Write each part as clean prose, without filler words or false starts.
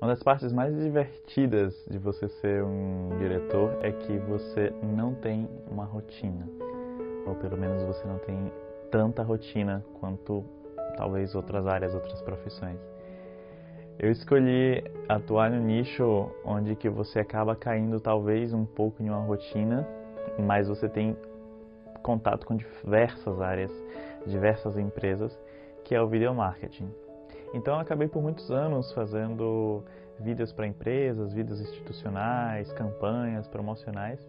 Uma das partes mais divertidas de você ser um diretor é que você não tem uma rotina, ou pelo menos você não tem tanta rotina quanto talvez outras áreas, outras profissões. Eu escolhi atuar no nicho onde que você acaba caindo talvez um pouco em uma rotina, mas você tem contato com diversas áreas, diversas empresas, que é o video marketing. Então eu acabei por muitos anos fazendo vídeos para empresas, vídeos institucionais, campanhas promocionais,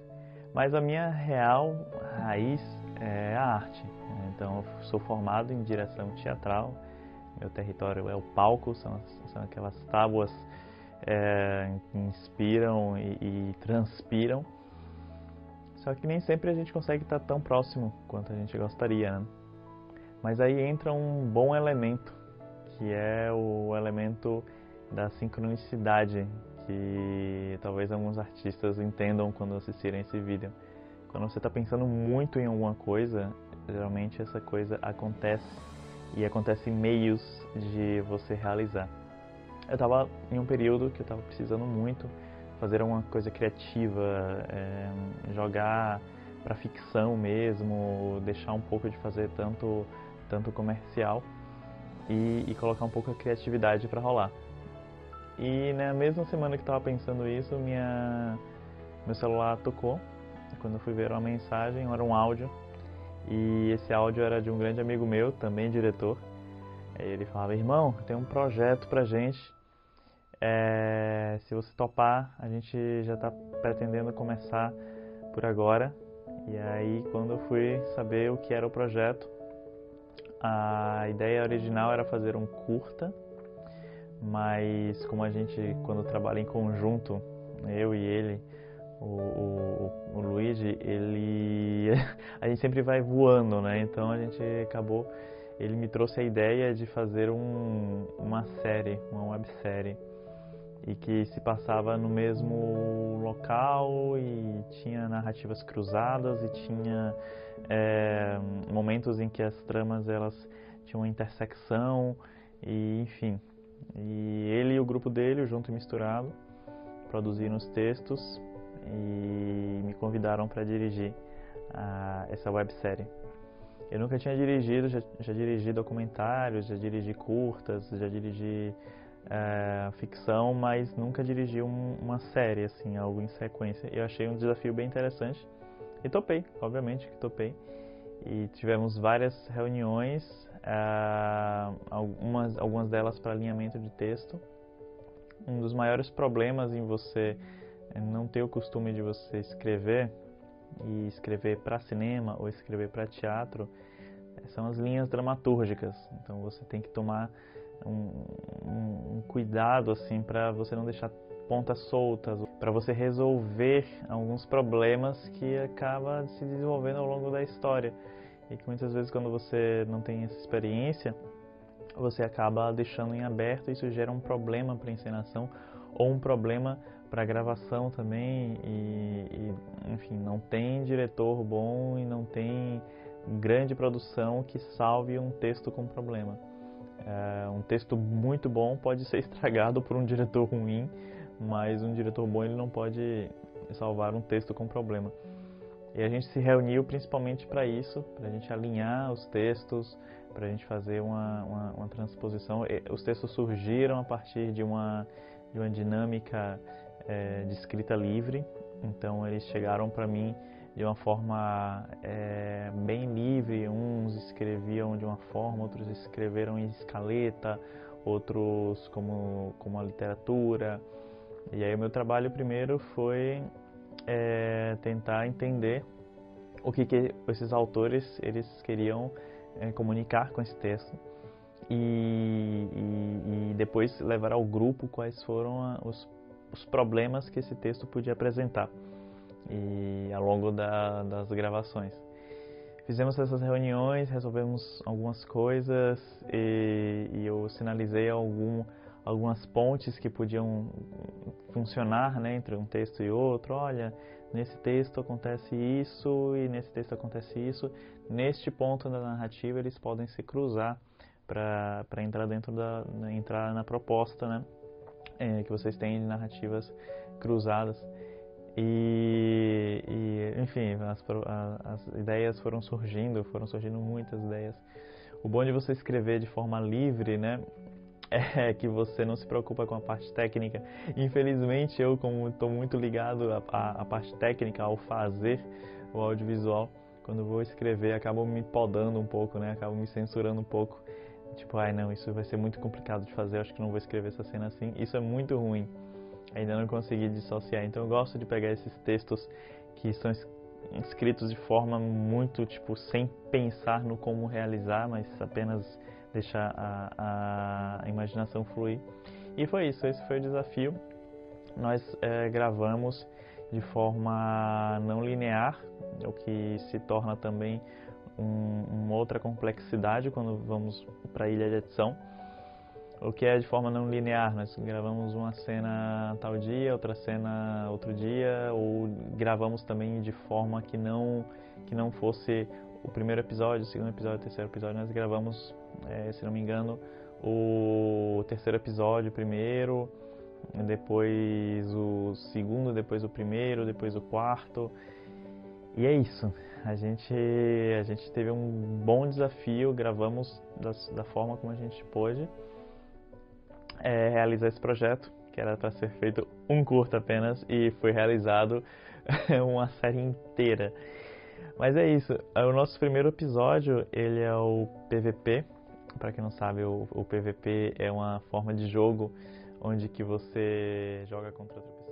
mas a minha real raiz é a arte. Então eu sou formado em direção teatral, meu território é o palco, são aquelas tábuas que inspiram e transpiram, só que nem sempre a gente consegue estar tão próximo quanto a gente gostaria, né? Mas aí entra um bom elemento, que é o elemento da sincronicidade, que talvez alguns artistas entendam quando assistirem esse vídeo. Quando você está pensando muito em alguma coisa, geralmente essa coisa acontece, e acontece em meios de você realizar. Eu estava em um período que eu estava precisando muito fazer alguma coisa criativa, jogar para ficção mesmo, deixar um pouco de fazer tanto comercial e colocar um pouco a criatividade para rolar. E na mesma semana que estava pensando isso, meu celular tocou. Quando eu fui ver uma mensagem, era um áudio, e esse áudio era de um grande amigo meu, também diretor. Ele falava: irmão, tem um projeto pra gente, se você topar, a gente já está pretendendo começar por agora. E aí, quando eu fui saber o que era o projeto, a ideia original era fazer um curta, mas como a gente, quando trabalha em conjunto, eu e ele, o Luigi, a gente sempre vai voando, né? Então a gente acabou, ele me trouxe a ideia de fazer uma série, uma websérie, e que se passava no mesmo local e tinha narrativas cruzadas e tinha momentos em que as tramas elas tinham uma intersecção e enfim. E ele e o grupo dele, o Junto e Misturado, produziram os textos e me convidaram para dirigir essa websérie. Eu nunca tinha dirigido, já dirigi documentários, já dirigi curtas, já dirigi ficção, mas nunca dirigi uma série, assim, algo em sequência. Eu achei um desafio bem interessante e topei, obviamente que topei. E tivemos várias reuniões, algumas delas para alinhamento de texto. Um dos maiores problemas em você não ter o costume de você escrever, e escrever para cinema ou escrever para teatro, são as linhas dramatúrgicas. Então você tem que tomar um cuidado assim para você não deixar pontas soltas, para você resolver alguns problemas que acaba se desenvolvendo ao longo da história e que muitas vezes, quando você não tem essa experiência, você acaba deixando em aberto, e isso gera um problema para a encenação ou um problema para a gravação também. Enfim, não tem diretor bom e não tem grande produção que salve um texto com problema. Um texto muito bom pode ser estragado por um diretor ruim, mas um diretor bom ele não pode salvar um texto com problema. E a gente se reuniu principalmente para isso, para a gente alinhar os textos, para a gente fazer uma transposição. Os textos surgiram a partir de uma dinâmica de escrita livre, então eles chegaram para mim de uma forma bem livre. Uns escreviam de uma forma, outros escreveram em escaleta, outros como a literatura. E aí o meu trabalho primeiro foi tentar entender o que esses autores eles queriam comunicar com esse texto, e depois levar ao grupo quais foram os problemas que esse texto podia apresentar e ao longo das gravações. Fizemos essas reuniões, resolvemos algumas coisas e eu sinalizei algumas pontes que podiam funcionar, né, entre um texto e outro. Olha, nesse texto acontece isso e nesse texto acontece isso. Neste ponto da narrativa eles podem se cruzar para entrar entrar na proposta, né, que vocês têm de narrativas cruzadas. Enfim, as ideias foram surgindo muitas ideias. O bom de você escrever de forma livre, né, é que você não se preocupa com a parte técnica. Infelizmente, eu, como estou muito ligado à parte técnica, ao fazer o audiovisual, quando vou escrever, acabo me podando um pouco, né, acabo me censurando um pouco. Tipo, ai não, isso vai ser muito complicado de fazer, acho que não vou escrever essa cena assim. Isso é muito ruim. Ainda não consegui dissociar. Então eu gosto de pegar esses textos que são escritos de forma muito, tipo, sem pensar no como realizar, mas apenas deixar a imaginação fluir. E foi isso, esse foi o desafio. Nós gravamos de forma não linear, o que se torna também uma outra complexidade quando vamos para a ilha de edição. O que é de forma não linear, nós gravamos uma cena tal dia, outra cena outro dia, ou gravamos também de forma que não fosse o primeiro episódio, o segundo episódio, o terceiro episódio. Nós gravamos, se não me engano, o terceiro episódio primeiro, depois o segundo, depois o primeiro, depois o quarto. E é isso. A gente teve um bom desafio, gravamos da forma como a gente pôde. Realizar esse projeto, que era para ser feito um curta apenas, e foi realizado uma série inteira. Mas é isso, o nosso primeiro episódio, ele é o PVP. Para quem não sabe, o PVP é uma forma de jogo onde que você joga contra outra pessoa.